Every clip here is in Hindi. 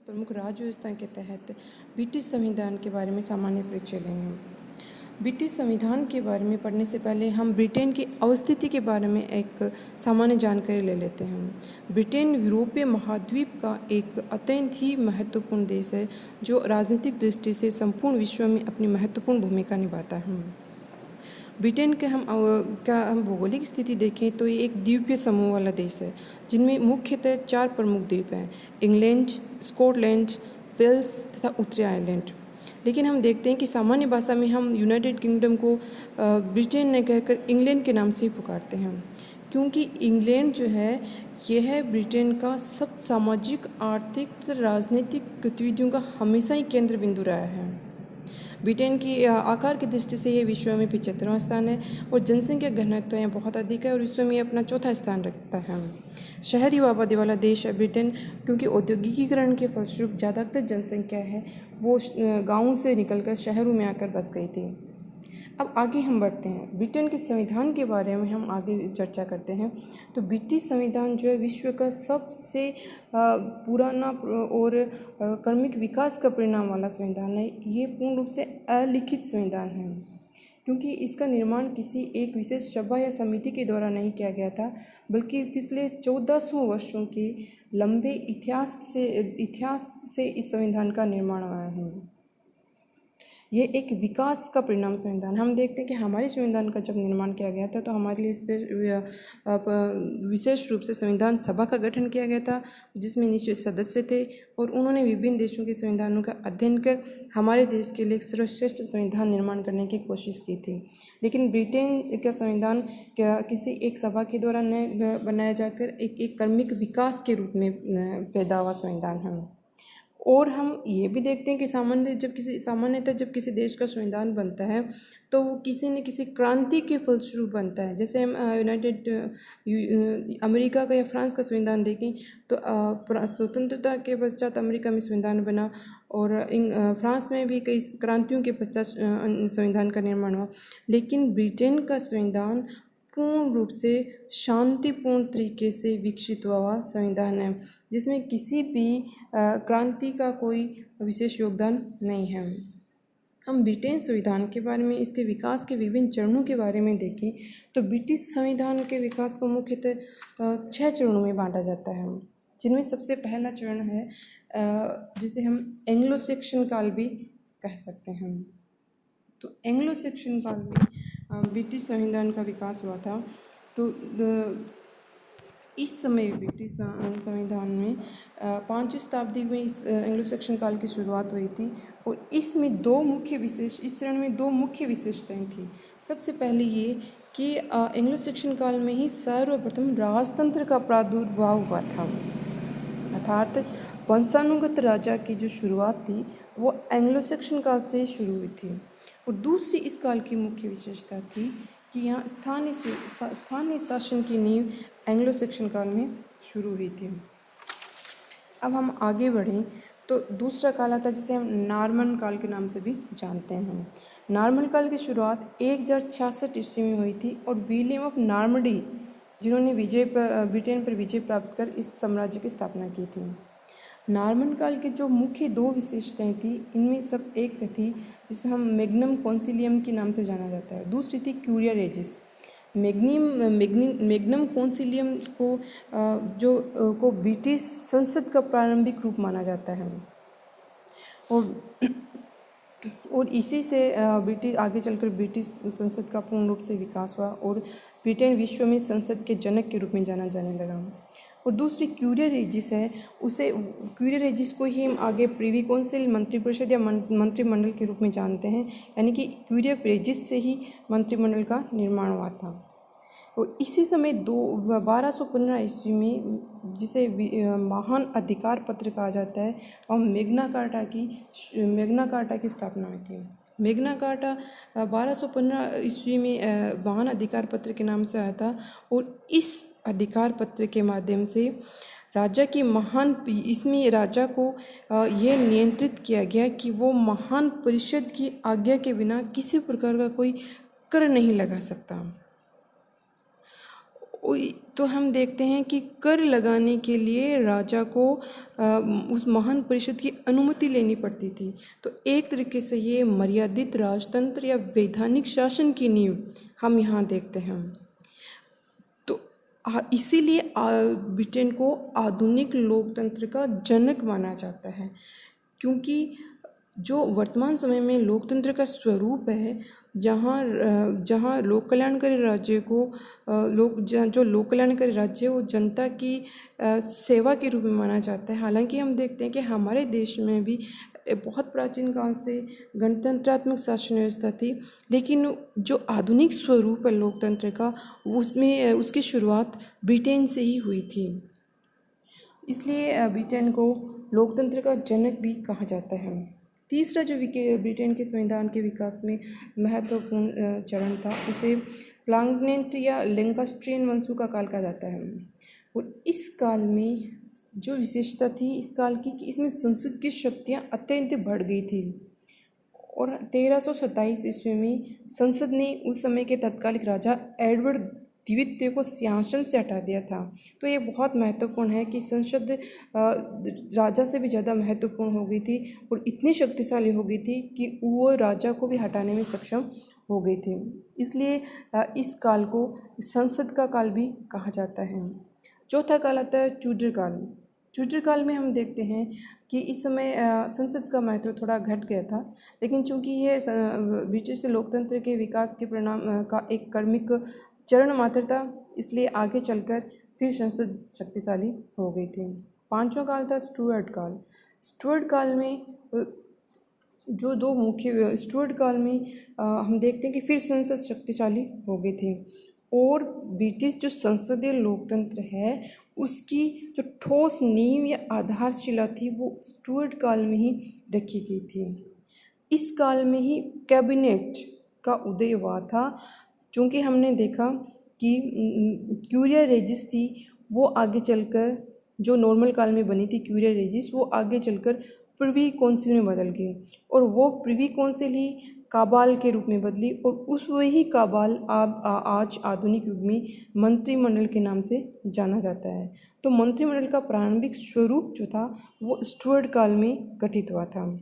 प्रमुख राज्य व्यवस्था के तहत ब्रिटिश संविधान के बारे में सामान्य परिचय लेंगे। ब्रिटिश संविधान के बारे में पढ़ने से पहले हम ब्रिटेन की अवस्थिति के बारे में एक सामान्य जानकारी ले लेते हैं। ब्रिटेन यूरोपीय महाद्वीप का एक अत्यंत ही महत्वपूर्ण देश है जो राजनीतिक दृष्टि से संपूर्ण विश्व में अपनी महत्वपूर्ण भूमिका निभाता है। ब्रिटेन के हम भौगोलिक स्थिति देखें तो ये एक द्वीपीय समूह वाला देश है जिनमें मुख्यतः 4 प्रमुख द्वीप हैं: इंग्लैंड, स्कॉटलैंड, वेल्स तथा उत्तरी आयरलैंड। लेकिन हम देखते हैं कि सामान्य भाषा में हम यूनाइटेड किंगडम को ब्रिटेन न कहकर इंग्लैंड के नाम से ही पुकारते हैं, क्योंकि इंग्लैंड जो है यह ब्रिटेन का सब सामाजिक, आर्थिक तथा राजनीतिक गतिविधियों का हमेशा ही केंद्र बिंदु रहा है। ब्रिटेन की आकार की दृष्टि से ये विश्व में 75वां स्थान है और जनसंख्या घनत्व यहाँ बहुत अधिक है और विश्व में अपना 4था स्थान रखता है। शहरी आबादी वाला देश है ब्रिटेन, क्योंकि औद्योगिकीकरण के फलस्वरूप ज़्यादातर जनसंख्या है वो गाँवों से निकलकर शहरों में आकर बस गई थी। अब आगे हम बढ़ते हैं, ब्रिटेन के संविधान के बारे में हम आगे चर्चा करते हैं। तो ब्रिटिश संविधान जो है विश्व का सबसे पुराना और क्रमिक विकास का परिणाम वाला संविधान है। ये पूर्ण रूप से अलिखित संविधान है, क्योंकि इसका निर्माण किसी एक विशेष सभा या समिति के द्वारा नहीं किया गया था, बल्कि पिछले 1400 वर्षों के लंबे इतिहास से इस संविधान का निर्माण हुआ है। ये एक विकास का परिणाम संविधान। हम देखते हैं कि हमारे संविधान का जब निर्माण किया गया था तो हमारे लिए इस पर विशेष रूप से संविधान सभा का गठन किया गया था, जिसमें निश्चित सदस्य थे और उन्होंने विभिन्न देशों के संविधानों का अध्ययन कर हमारे देश के लिए एक सर्वश्रेष्ठ संविधान निर्माण करने की कोशिश की थी। लेकिन ब्रिटेन का संविधान किसी एक सभा के द्वारा न बनाया जाकर एक क्रमिक विकास के रूप में पैदा हुआ संविधान है। और हम ये भी देखते हैं कि सामान्यतः जब किसी देश का संविधान बनता है तो वो किसी न किसी क्रांति के फलस्वरूप बनता है। जैसे हम अमेरिका का या फ्रांस का संविधान देखें तो स्वतंत्रता के पश्चात अमेरिका में संविधान बना और फ्रांस में भी कई क्रांतियों के पश्चात संविधान का निर्माण हुआ। लेकिन ब्रिटेन का संविधान पूर्ण रूप से शांतिपूर्ण तरीके से विकसित हुआ संविधान है, जिसमें किसी भी क्रांति का कोई विशेष योगदान नहीं है। हम ब्रिटेन संविधान के बारे में, इसके विकास के विभिन्न चरणों के बारे में देखें तो ब्रिटिश संविधान के विकास को मुख्यतः 6 चरणों में बांटा जाता है, जिनमें सबसे पहला चरण है जिसे हम एंग्लो सैक्सन काल भी कह सकते हैं। तो एंग्लो सैक्सन काल में ब्रिटिश संविधान का विकास हुआ था। तो इस समय ब्रिटिश संविधान में 5वीं शताब्दी में इस एंग्लो सैक्सन काल की शुरुआत हुई थी और इस चरण में दो मुख्य विशेषताएं थी। सबसे पहले ये कि एंग्लो सैक्सन काल में ही सर्वप्रथम राजतंत्र का प्रादुर्भाव हुआ था, अर्थात वंशानुगत राजा की जो शुरुआत थी वो एंग्लो सैक्सन काल से ही शुरू हुई थी। और दूसरी इस काल की मुख्य विशेषता थी कि यहाँ स्थानीय शासन की नींव एंग्लो सैक्सन काल में शुरू हुई थी। अब हम आगे बढ़ें तो दूसरा काल आता है जिसे हम नॉर्मन काल के नाम से भी जानते हैं। नॉर्मन काल की शुरुआत 1066 ईस्वी में हुई थी और विलियम ऑफ नॉर्मंडी, जिन्होंने ब्रिटेन पर विजय प्राप्त कर इस साम्राज्य की स्थापना की थी। नॉर्मन काल के जो मुख्य 2 विशेषताएं थी, इनमें सब एक थी जिसे हम मैग्नम कॉन्सिलियम के नाम से जाना जाता है, दूसरी थी क्यूरिया रेजिस। मैग्नम कॉन्सिलियम को ब्रिटिश संसद का प्रारंभिक रूप माना जाता है और इसी से आगे चलकर ब्रिटिश संसद का पूर्ण रूप से विकास हुआ और ब्रिटेन विश्व में संसद के जनक के रूप में जाना जाने लगा। और दूसरी क्यूरिया रेजिस है, क्यूरिया रेजिस को ही हम आगे प्रीवी काउंसिल, मंत्रिपरिषद या मंत्रिमंडल के रूप में जानते हैं, यानी कि क्यूरिया रेजिस से ही मंत्रिमंडल का निर्माण हुआ था। और इसी समय 1215 ईस्वी में जिसे महान अधिकार पत्र कहा जाता है, और मैग्ना कार्टा की स्थापना हुई थी। मैग्ना कार्टा 1215 ईस्वी में महान अधिकार पत्र के नाम से आया था और इस अधिकार पत्र के माध्यम से इसमें राजा को यह नियंत्रित किया गया कि वो महान परिषद की आज्ञा के बिना किसी प्रकार का कोई कर नहीं लगा सकता। तो हम देखते हैं कि कर लगाने के लिए राजा को उस महान परिषद की अनुमति लेनी पड़ती थी। तो एक तरीके से ये मर्यादित राजतंत्र या वैधानिक शासन की नींव हम यहाँ देखते हैं। तो इसीलिए ब्रिटेन को आधुनिक लोकतंत्र का जनक माना जाता है, क्योंकि जो वर्तमान समय में लोकतंत्र का स्वरूप है, जहाँ लोक कल्याणकारी राज्य को जो लोक कल्याणकारी राज्य है वो जनता की सेवा के रूप में माना जाता है। हालांकि हम देखते हैं कि हमारे देश में भी बहुत प्राचीन काल से गणतंत्रात्मक शासन व्यवस्था थी, लेकिन जो आधुनिक स्वरूप है लोकतंत्र का, उसमें उसकी शुरुआत ब्रिटेन से ही हुई थी। इसलिए ब्रिटेन को लोकतंत्र का जनक भी कहा जाता है। तीसरा जो ब्रिटेन के संविधान के विकास में महत्वपूर्ण चरण था, उसे प्लांटनेट या लैंकास्ट्रियन वंशों का काल कहा जाता है। और इस काल में जो विशेषता थी इस काल की कि इसमें संसद की शक्तियाँ अत्यंत बढ़ गई थी। और 1327 ईस्वी में संसद ने उस समय के तत्कालिक राजा एडवर्ड द्वितीय को सिंहासन से हटा दिया था। तो ये बहुत महत्वपूर्ण है कि संसद राजा से भी ज़्यादा महत्वपूर्ण हो गई थी और इतनी शक्तिशाली हो गई थी कि वो राजा को भी हटाने में सक्षम हो गई थी। इसलिए इस काल को संसद का काल भी कहा जाता है। चौथा काल आता है ट्यूडर काल। ट्यूडर काल में हम देखते हैं कि इस समय संसद का महत्व थोड़ा घट गया था, लेकिन चूंकि ये ब्रिटिश लोकतंत्र के विकास के परिणाम का एक क्रमिक चरण मात्र था, इसलिए आगे चलकर फिर संसद शक्तिशाली हो गई थी। पांचवा काल था स्टुअर्ट काल। स्टुअर्ट काल में जो दो मुख्य स्टुअर्ट काल में हम देखते हैं कि फिर संसद शक्तिशाली हो गई थी और ब्रिटिश जो संसदीय लोकतंत्र है उसकी जो ठोस नींव या आधारशिला थी वो स्टुअर्ट काल में ही रखी गई थी। इस काल में ही कैबिनेट का उदय हुआ था, चूँकि हमने देखा कि क्यूरिया रेजिस थी वो आगे चलकर जो नॉर्मल काल में बनी थी क्यूरिया रेजिस, वो आगे चलकर प्रिवी काउंसिल में बदल गई और वो प्रिवी काउंसिल ही काबाल के रूप में बदली और उस वही काबाल आज आधुनिक युग में मंत्रिमंडल के नाम से जाना जाता है। तो मंत्रिमंडल का प्रारंभिक स्वरूप जो था वो स्टुअर्ट काल में गठित हुआ था।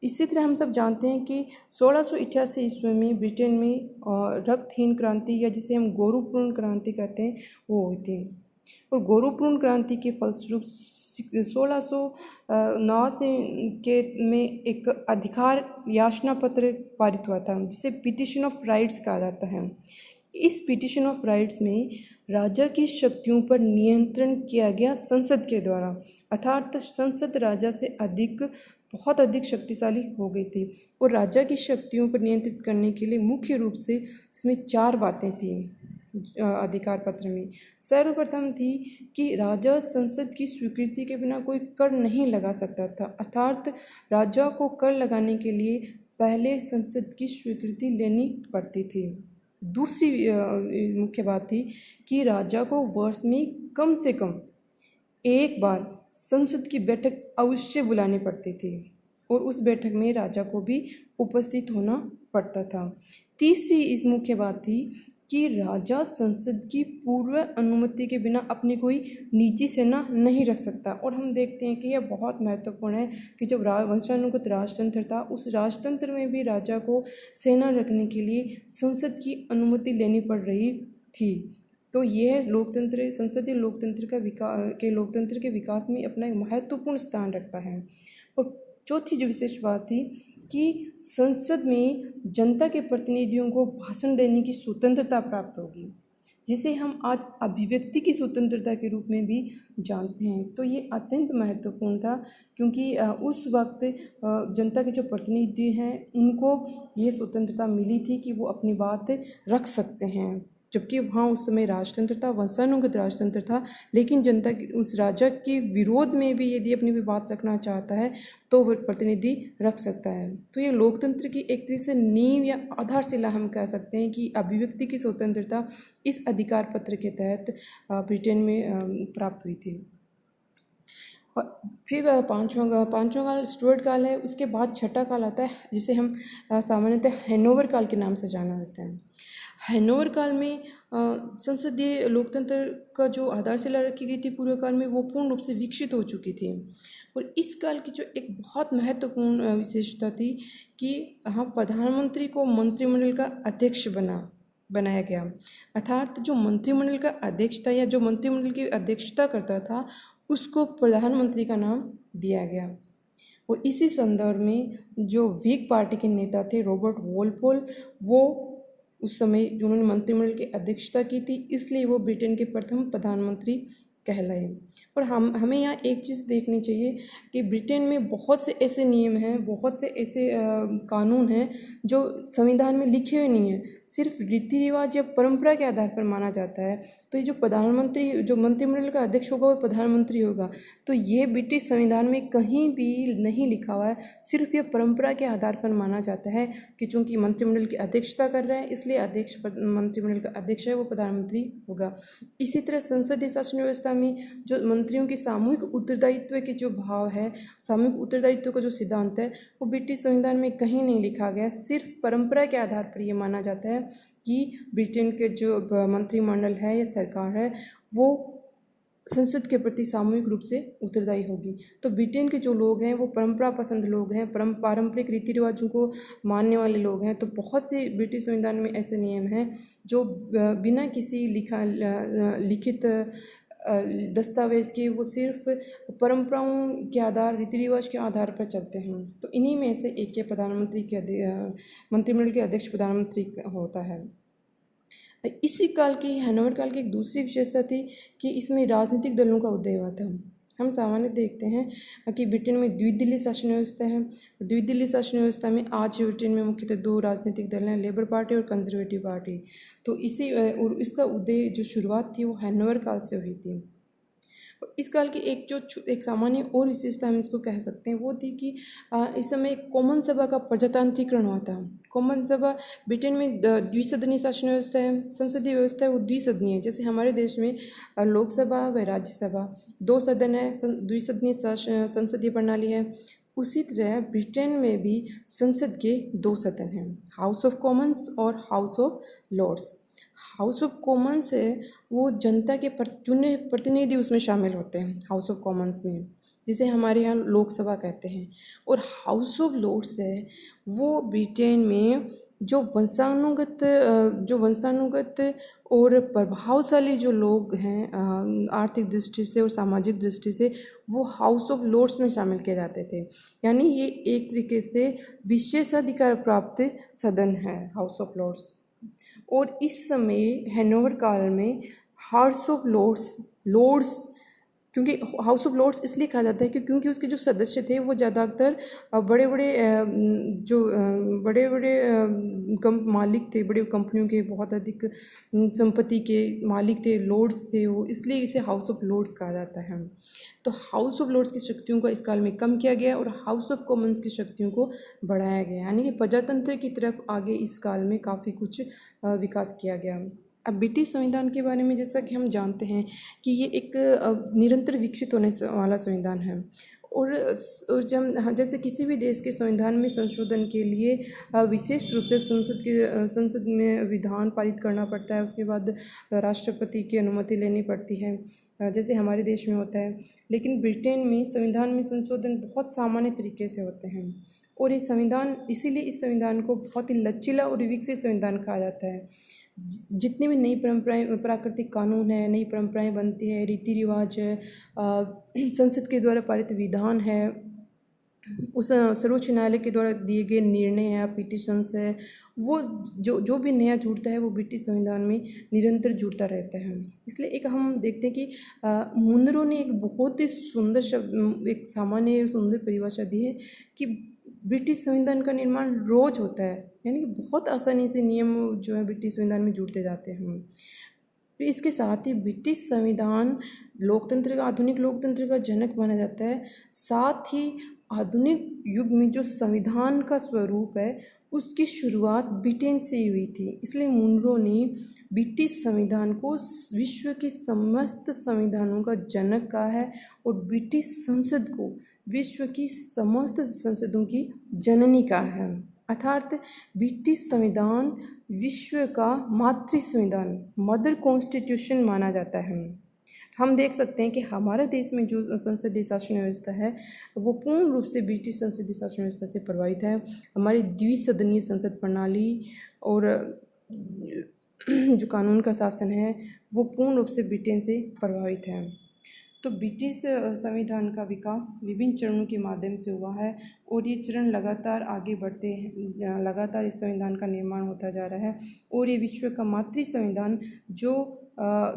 इसी तरह हम सब जानते हैं कि 1688 ईस्वी में ब्रिटेन में रक्तहीन क्रांति या जिसे हम गौरवपूर्ण क्रांति कहते हैं वो हुई थी और गौरवपूर्ण क्रांति के फलस्वरूप 1609 में एक अधिकार याचना पत्र पारित हुआ था जिसे पिटिशन ऑफ राइट्स कहा जाता है। इस पिटिशन ऑफ राइट्स में राजा की शक्तियों पर नियंत्रण किया गया संसद के द्वारा, अर्थात संसद राजा से बहुत अधिक शक्तिशाली हो गई थी और राजा की शक्तियों पर नियंत्रित करने के लिए मुख्य रूप से इसमें 4 बातें थीं अधिकार पत्र में। सर्वप्रथम थी कि राजा संसद की स्वीकृति के बिना कोई कर नहीं लगा सकता था, अर्थात राजा को कर लगाने के लिए पहले संसद की स्वीकृति लेनी पड़ती थी। दूसरी मुख्य बात थी कि राजा को वर्ष में कम से कम एक बार संसद की बैठक अवश्य बुलानी पड़ती थी और उस बैठक में राजा को भी उपस्थित होना पड़ता था। तीसरी इस मुख्य बात थी कि राजा संसद की पूर्व अनुमति के बिना अपनी कोई निजी सेना नहीं रख सकता और हम देखते हैं कि यह बहुत महत्वपूर्ण है कि जब वंशानुगत राजतंत्र था उस राजतंत्र में भी राजा को सेना रखने के लिए संसद की अनुमति लेनी पड़ रही थी। तो यह लोकतंत्र संसदीय लोकतंत्र के विकास में अपना एक महत्वपूर्ण स्थान रखता है। और चौथी जो विशेष बात थी कि संसद में जनता के प्रतिनिधियों को भाषण देने की स्वतंत्रता प्राप्त होगी, जिसे हम आज अभिव्यक्ति की स्वतंत्रता के रूप में भी जानते हैं। तो ये अत्यंत महत्वपूर्ण था क्योंकि उस वक्त जनता के जो प्रतिनिधि हैं उनको ये स्वतंत्रता मिली थी कि वो अपनी बात रख सकते हैं, जबकि वहाँ उस समय राजतंत्र था, वंशानुगत राजतंत्र था, लेकिन जनता उस राजा के विरोध में भी यदि अपनी कोई बात रखना चाहता है तो वह प्रतिनिधि रख सकता है। तो ये लोकतंत्र की एक तरह से नींव या आधारशिला हम कह सकते हैं कि अभिव्यक्ति की स्वतंत्रता इस अधिकार पत्र के तहत ब्रिटेन में प्राप्त हुई थी। और फिर पाँचवां काल स्टुअर्ट काल है। उसके बाद छठा काल आता है जिसे हम सामान्यतः हैनोवर काल के नाम से जाना जाता है। हैनोवर काल में संसदीय लोकतंत्र का जो आधारशिला रखी गई थी पूर्व काल में, वो पूर्ण रूप से विकसित हो चुकी थी। और इस काल की जो एक बहुत महत्वपूर्ण विशेषता थी कि हाँ, प्रधानमंत्री को मंत्रिमंडल का अध्यक्ष बनाया गया। अर्थात जो मंत्रिमंडल का अध्यक्ष था या जो मंत्रिमंडल की अध्यक्षता करता था, उसको प्रधानमंत्री का नाम दिया गया। और इसी संदर्भ में जो व्हिग पार्टी के नेता थे रॉबर्ट वॉलपोल, वो उस समय उन्होंने मंत्रिमंडल की अध्यक्षता की थी, इसलिए वो ब्रिटेन के प्रथम प्रधानमंत्री कहलाए। और हमें यहाँ एक चीज़ देखनी चाहिए कि ब्रिटेन में बहुत से ऐसे नियम हैं, बहुत से ऐसे कानून हैं जो संविधान में लिखे हुए नहीं हैं, सिर्फ रीति रिवाज या परंपरा के आधार पर माना जाता है। तो ये जो मंत्रिमंडल का अध्यक्ष होगा वो प्रधानमंत्री होगा, तो ये ब्रिटिश संविधान में कहीं भी नहीं लिखा हुआ है, सिर्फ ये परंपरा के आधार पर माना जाता है कि चूंकि मंत्रिमंडल की अध्यक्षता कर रहा है, इसलिए मंत्रिमंडल का अध्यक्ष है वो प्रधानमंत्री होगा। इसी तरह संसदीय शासन व्यवस्था में जो मंत्रियों की सामूहिक उत्तरदायित्व के जो भाव है, सामूहिक उत्तरदायित्व का जो सिद्धांत है, वो ब्रिटिश संविधान में कहीं नहीं लिखा गया। सिर्फ परंपरा के आधार पर ये माना जाता है कि ब्रिटेन के जो मंत्रिमंडल है या सरकार है, वो संसद के प्रति सामूहिक रूप से उत्तरदायी होगी। तो ब्रिटेन के जो लोग हैं वो परंपरा पसंद लोग हैं, पारंपरिक रीति रिवाजों को मानने वाले लोग हैं। तो बहुत से ब्रिटिश संविधान में ऐसे नियम हैं जो बिना किसी लिखित दस्तावेज के वो सिर्फ परंपराओं के आधार, रीति रिवाज के आधार पर चलते हैं। तो इन्हीं में से एक के मंत्रिमंडल के अध्यक्ष प्रधानमंत्री होता है। इसी काल की हैनोवर काल की एक दूसरी विशेषता थी कि इसमें राजनीतिक दलों का उदय हुआ था। हम सामान्य देखते हैं कि ब्रिटेन में द्विदलीय शासन व्यवस्था है। द्विदलीय शासन व्यवस्था में आज ब्रिटेन में मुख्यतः दो राजनीतिक दल हैं, लेबर पार्टी और कंजर्वेटिव पार्टी। तो और इसका उदय जो शुरुआत थी वो हैनोवर काल से हुई थी। इस काल की एक सामान्य और विशेषता हम इसको कह सकते हैं वो थी कि इस समय कॉमन सभा का प्रजातांत्रिकरण हुआ था। कॉमन सभा ब्रिटेन में द्विसदनीय शासन व्यवस्था है, संसदीय व्यवस्था है वो द्विसदनीय है। जैसे हमारे देश में लोकसभा व राज्यसभा 2 सदन है, द्विसदनीय संसदीय प्रणाली है। उसी तरह ब्रिटेन में भी संसद के 2 सदन हैं, हाउस ऑफ कॉमन्स और House of Lords. House of Commons है वो जनता के चुने प्रतिनिधि उसमें शामिल होते हैं हाउस ऑफ कॉमन्स में, जिसे हमारे यहाँ लोकसभा कहते हैं। और हाउस ऑफ लॉर्ड्स है वो ब्रिटेन में जो वंशानुगत और प्रभावशाली जो लोग हैं आर्थिक दृष्टि से और सामाजिक दृष्टि से, वो हाउस ऑफ लॉर्ड्स में शामिल किए जाते थे। यानी ये एक तरीके से विशेषाधिकार प्राप्त सदन है हाउस ऑफ लॉर्ड्स। और इस समय हैनोवर काल में हाउस ऑफ लॉर्ड्स क्योंकि हाउस ऑफ लॉर्ड्स इसलिए कहा जाता है क्योंकि उसके जो सदस्य थे वो ज़्यादातर बड़े बड़े मालिक थे, बड़े कंपनियों के बहुत अधिक संपत्ति के मालिक थे, लॉर्ड्स थे वो, इसलिए इसे हाउस ऑफ लॉर्ड्स कहा जाता है। तो हाउस ऑफ लॉर्ड्स की शक्तियों को इस काल में कम किया गया और हाउस ऑफ कॉमन्स की शक्तियों को बढ़ाया गया, यानी कि प्रजातंत्र की तरफ आगे इस काल में काफ़ी कुछ विकास किया गया। अब ब्रिटिश संविधान के बारे में जैसा कि हम जानते हैं कि ये एक निरंतर विकसित होने वाला संविधान है। और जब जैसे किसी भी देश के संविधान में संशोधन के लिए विशेष रूप से संसद में विधान पारित करना पड़ता है, उसके बाद राष्ट्रपति की अनुमति लेनी पड़ती है, जैसे हमारे देश में होता है। लेकिन ब्रिटेन में संविधान में संशोधन बहुत सामान्य तरीके से होते हैं और इसीलिए इस संविधान को बहुत ही लचीला और विकसित संविधान कहा जाता है। जितनी भी नई परंपराएं, प्राकृतिक कानून है, नई परंपराएं बनती है, रीति रिवाज है, संसद के द्वारा पारित विधान है, उस सर्वोच्च न्यायालय के द्वारा दिए गए निर्णय है, पिटिशंस है, वो जो भी नया जुड़ता है वो ब्रिटिश संविधान में निरंतर जुड़ता रहता है। इसलिए एक हम देखते हैं कि मुनरो ने एक बहुत ही सुंदर शब्द, एक सामान्य सुंदर परिभाषा दी है कि ब्रिटिश संविधान का निर्माण रोज होता है, यानी कि बहुत आसानी से नियम जो है ब्रिटिश संविधान में जुड़ते जाते हैं। इसके साथ ही ब्रिटिश संविधान आधुनिक लोकतंत्र का जनक माना जाता है। साथ ही आधुनिक युग में जो संविधान का स्वरूप है उसकी शुरुआत ब्रिटेन से ही हुई थी। इसलिए मुनरो ने ब्रिटिश संविधान को विश्व के समस्त संविधानों का जनक कहा है और ब्रिटिश संसद को विश्व की समस्त संसदों की जननी कहा है। अर्थात ब्रिटिश संविधान विश्व का मातृ संविधान, मदर कॉन्स्टिट्यूशन माना जाता है। हम देख सकते हैं कि हमारे देश में जो संसदीय शासन व्यवस्था है वो पूर्ण रूप से ब्रिटिश संसदीय शासन व्यवस्था से प्रभावित है। हमारी द्विसदनीय संसद प्रणाली और जो कानून का शासन है वो पूर्ण रूप से ब्रिटेन से प्रभावित है। तो ब्रिटिश संविधान का विकास विभिन्न चरणों के माध्यम से हुआ है और ये चरण लगातार आगे बढ़ते हैं, लगातार इस संविधान का निर्माण होता जा रहा है और ये विश्व का मातृ संविधान जो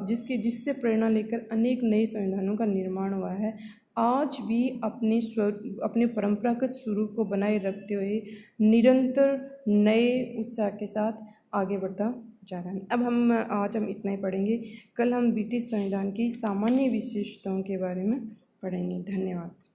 जिससे प्रेरणा लेकर अनेक नए संविधानों का निर्माण हुआ है, आज भी अपने परंपरागत स्वरूप को बनाए रखते हुए निरंतर नए उत्साह के साथ आगे बढ़ता जा रहा है। अब आज हम इतना ही पढ़ेंगे। कल हम ब्रिटिश संविधान की सामान्य विशेषताओं के बारे में पढ़ेंगे। धन्यवाद।